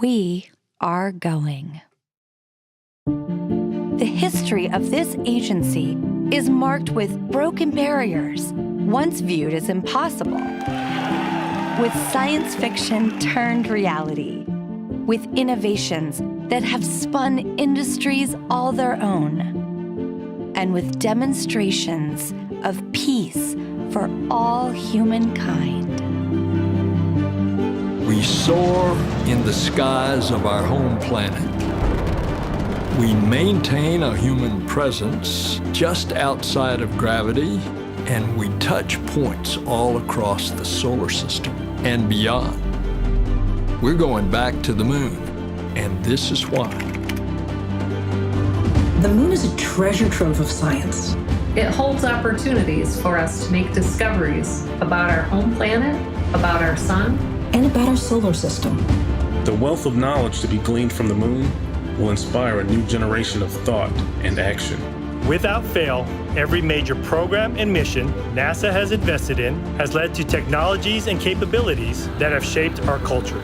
We are going. The history of this agency is marked with broken barriers, once viewed as impossible, with science fiction turned reality, with innovations that have spun industries all their own, and with demonstrations of peace for all humankind. We soar in the skies of our home planet. We maintain a human presence just outside of gravity, and we touch points all across the solar system and beyond. We're going back to the moon, and this is why. The moon is a treasure trove of science. It holds opportunities for us to make discoveries about our home planet, about our sun, and about our solar system. The wealth of knowledge to be gleaned from the moon will inspire a new generation of thought and action. Without fail, every major program and mission NASA has invested in has led to technologies and capabilities that have shaped our culture.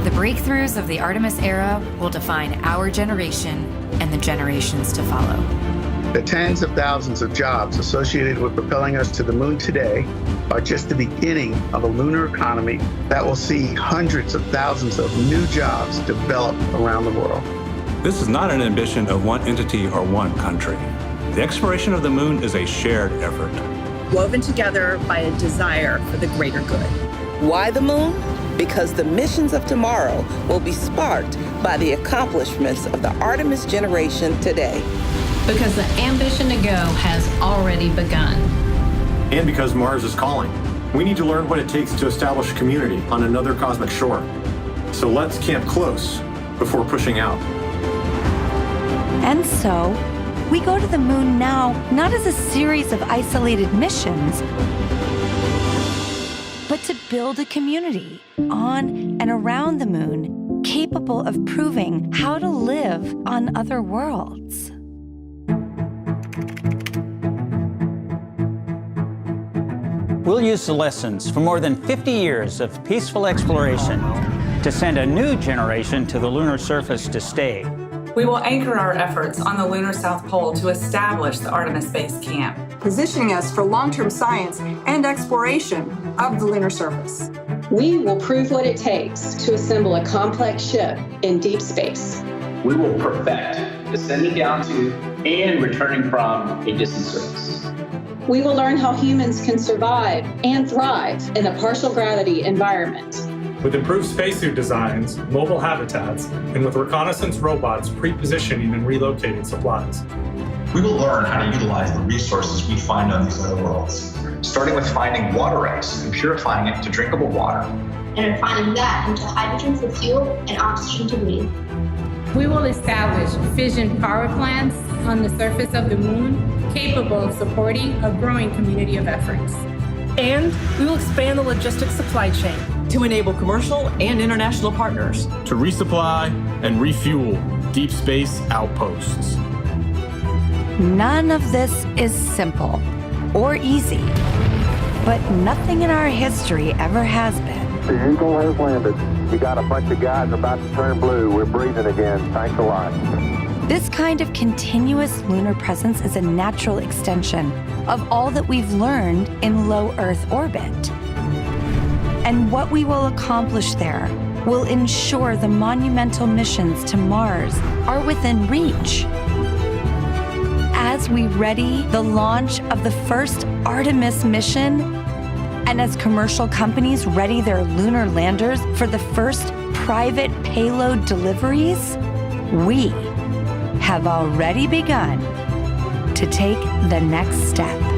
The breakthroughs of the Artemis era will define our generation and the generations to follow. The tens of thousands of jobs associated with propelling us to the moon today are just the beginning of a lunar economy that will see hundreds of thousands of new jobs develop around the world. This is not an ambition of one entity or one country. The exploration of the moon is a shared effort, woven together by a desire for the greater good. Why the moon? Because the missions of tomorrow will be sparked by the accomplishments of the Artemis generation today. Because the ambition to go has already begun. And because Mars is calling. We need to learn what it takes to establish a community on another cosmic shore. So let's camp close before pushing out. And so, we go to the moon now, not as a series of isolated missions, but to build a community on and around the moon capable of proving how to live on other worlds. We'll use the lessons from more than 50 years of peaceful exploration to send a new generation to the lunar surface to stay. We will anchor our efforts on the lunar South Pole to establish the Artemis Base Camp, positioning us for long-term science and exploration of the lunar surface. We will prove what it takes to assemble a complex ship in deep space. We will perfect descending down to and returning from a distant surface. We will learn how humans can survive and thrive in a partial gravity environment. With improved spacesuit designs, mobile habitats, and with reconnaissance robots pre-positioning and relocating supplies. We will learn how to utilize the resources we find on these other worlds, starting with finding water ice and purifying it to drinkable water. And refining that into hydrogen for fuel and oxygen to breathe. We will establish fission power plants on the surface of the moon, capable of supporting a growing community of efforts. And we will expand the logistics supply chain to enable commercial and international partners to resupply and refuel deep space outposts. None of this is simple or easy, but nothing in our history ever has been. The Eagle has landed. You got a bunch of guys about to turn blue. We're breathing again. Thanks a lot. This kind of continuous lunar presence is a natural extension of all that we've learned in low Earth orbit. And what we will accomplish there will ensure the monumental missions to Mars are within reach. As we ready the launch of the first Artemis mission, and as commercial companies ready their lunar landers for the first private payload deliveries, we have already begun to take the next step.